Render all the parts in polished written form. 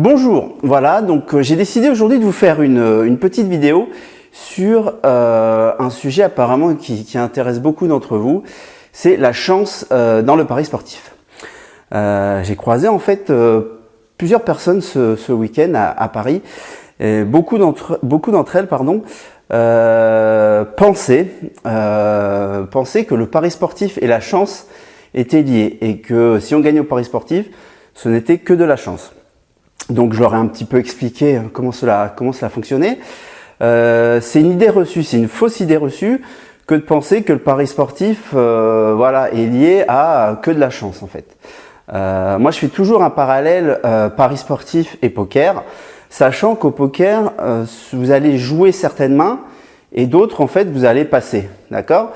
Bonjour, voilà, donc j'ai décidé aujourd'hui de vous faire une petite vidéo sur un sujet apparemment qui intéresse beaucoup d'entre vous, c'est la chance dans le pari sportif. J'ai croisé en fait plusieurs personnes ce week-end à Paris, et beaucoup d'entre elles pensaient que le pari sportif et la chance étaient liés et que si on gagnait au pari sportif, ce n'était que de la chance. Donc je leur ai un petit peu expliqué comment cela fonctionnait. C'est une idée reçue, c'est une fausse idée reçue que de penser que le pari sportif est lié à que de la chance en fait. Moi je fais toujours un parallèle pari sportif et poker, sachant qu'au poker vous allez jouer certaines mains et d'autres en fait vous allez passer, d'accord?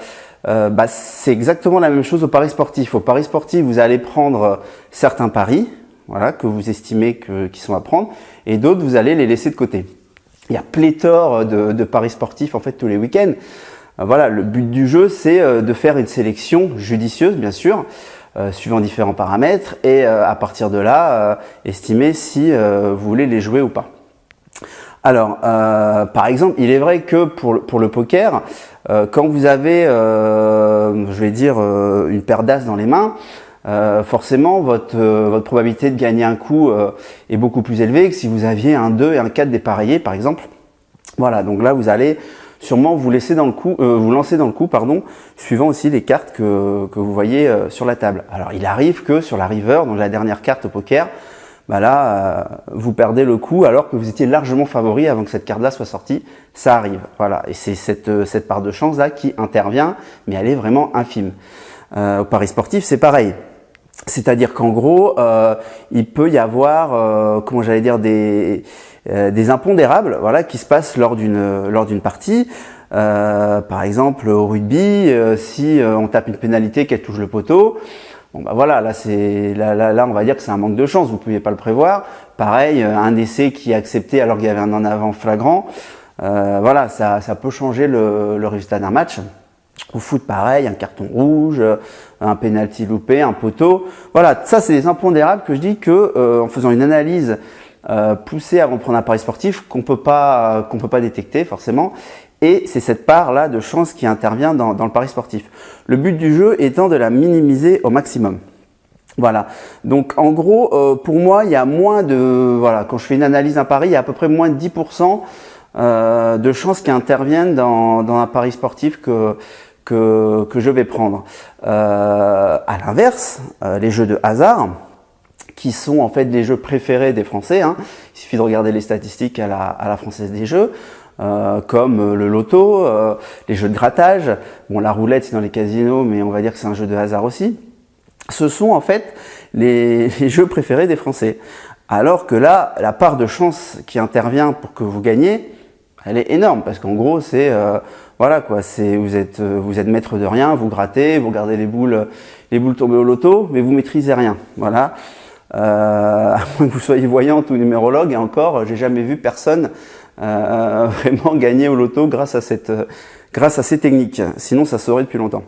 C'est exactement la même chose au pari sportif. Au pari sportif vous allez prendre certains paris, voilà, que vous estimez qu'ils sont à prendre, et d'autres vous allez les laisser de côté. Il y a pléthore de paris sportifs en fait tous les week-ends. Voilà, le but du jeu c'est de faire une sélection judicieuse bien sûr, suivant différents paramètres, et à partir de là estimer si vous voulez les jouer ou pas. Alors, par exemple, il est vrai que pour le poker, quand vous avez, une paire d'as dans les mains, forcément votre probabilité de gagner un coup est beaucoup plus élevée que si vous aviez un 2 et un 4 dépareillés par exemple. Voilà, donc là vous allez sûrement vous lancer dans le coup, suivant aussi les cartes que vous voyez sur la table. Alors il arrive que sur la river, donc la dernière carte au poker, vous perdez le coup alors que vous étiez largement favori avant que cette carte-là soit sortie. Ça arrive, voilà, et c'est cette part de chance là qui intervient, mais elle est vraiment infime. Au pari sportif, c'est pareil. C'est-à-dire qu'en gros, il peut y avoir, des impondérables, voilà, qui se passent lors d'une partie. Par exemple, au rugby, si on tape une pénalité qu'elle touche le poteau, bon voilà, là on va dire que c'est un manque de chance, vous ne pouviez pas le prévoir. Pareil, un essai qui est accepté alors qu'il y avait un en avant flagrant, voilà, ça peut changer le résultat d'un match. Au foot, pareil, un carton rouge, un penalty loupé, un poteau. Voilà, ça c'est des impondérables que je dis que en faisant une analyse poussée avant de prendre un pari sportif qu'on peut pas détecter forcément. Et c'est cette part-là de chance qui intervient dans le pari sportif. Le but du jeu étant de la minimiser au maximum. Voilà. Donc en gros, pour moi, il y a moins de... Voilà, quand je fais une analyse d'un pari, il y a à peu près moins de 10% de chances qui interviennent dans un pari sportif que je vais prendre. À l'inverse, les jeux de hasard, qui sont en fait les jeux préférés des Français, hein. Il suffit de regarder les statistiques à la Française des Jeux, comme le loto, les jeux de grattage, bon la roulette c'est dans les casinos, mais on va dire que c'est un jeu de hasard aussi. Ce sont en fait les jeux préférés des Français. Alors que là, la part de chance qui intervient pour que vous gagnez, elle est énorme, parce qu'en gros c'est voilà quoi, vous êtes maître de rien, vous grattez, vous regardez les boules tomber au loto, mais vous maîtrisez rien. Voilà. À moins que vous soyez voyante ou numérologue, et encore, j'ai jamais vu personne vraiment gagner au loto grâce à ces techniques. Sinon, ça se saurait depuis longtemps.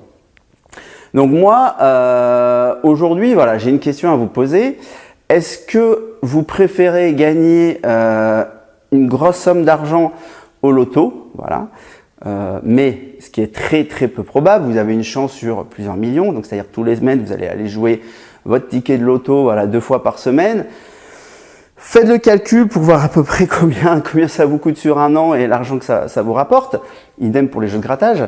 Donc moi, aujourd'hui, voilà, j'ai une question à vous poser. Est-ce que vous préférez gagner une grosse somme d'argent au loto, voilà, mais ce qui est très très peu probable, vous avez une chance sur plusieurs millions, donc c'est-à-dire tous les semaines vous allez aller jouer votre ticket de loto, voilà, 2 fois par semaine. Faites le calcul pour voir à peu près combien ça vous coûte sur un an et l'argent que ça vous rapporte. Idem pour les jeux de grattage.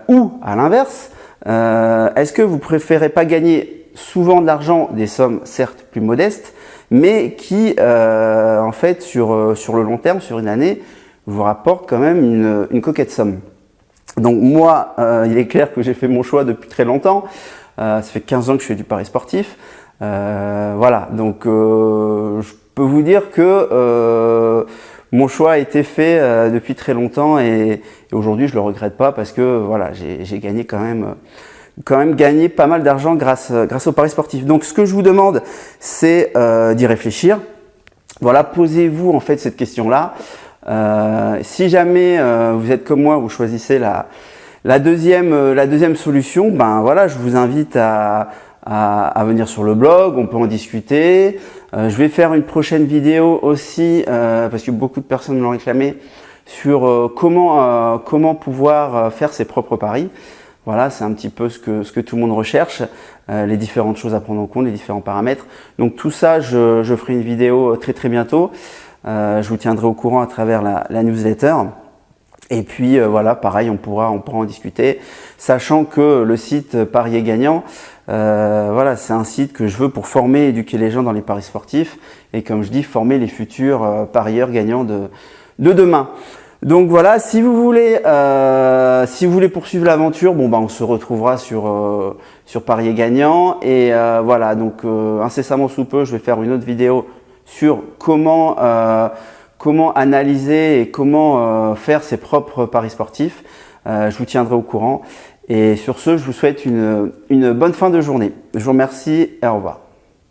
Ou à l'inverse, est-ce que vous préférez pas gagner souvent de l'argent, des sommes certes plus modestes, mais qui en fait sur le long terme, sur une année, vous rapporte quand même une coquette somme. Donc moi, il est clair que j'ai fait mon choix depuis très longtemps. Ça fait 15 ans que je fais du pari sportif. Voilà, donc je peux vous dire que mon choix a été fait depuis très longtemps et aujourd'hui je le regrette pas parce que voilà, j'ai gagné quand même gagné pas mal d'argent grâce au pari sportif. Donc ce que je vous demande, c'est d'y réfléchir. Voilà, posez-vous en fait cette question-là. Si jamais vous êtes comme moi, vous choisissez la deuxième solution, ben voilà, je vous invite à venir sur le blog, on peut en discuter. Je vais faire une prochaine vidéo aussi, parce que beaucoup de personnes me l'ont réclamé, sur comment pouvoir faire ses propres paris. Voilà, c'est un petit peu ce que tout le monde recherche, les différentes choses à prendre en compte, les différents paramètres. Donc tout ça, je ferai une vidéo très bientôt. Je vous tiendrai au courant à travers la newsletter. Et puis voilà, pareil, on pourra en discuter, sachant que le site Parier Gagnant, voilà, c'est un site que je veux pour former et éduquer les gens dans les paris sportifs et, comme je dis, former les futurs parieurs gagnants de demain. Donc voilà, si vous voulez poursuivre l'aventure, bon, on se retrouvera sur Parier Gagnant. Et voilà, donc incessamment sous peu, je vais faire une autre vidéo sur comment analyser et comment faire ses propres paris sportifs. Je vous tiendrai au courant. Et sur ce, je vous souhaite une bonne fin de journée. Je vous remercie et au revoir.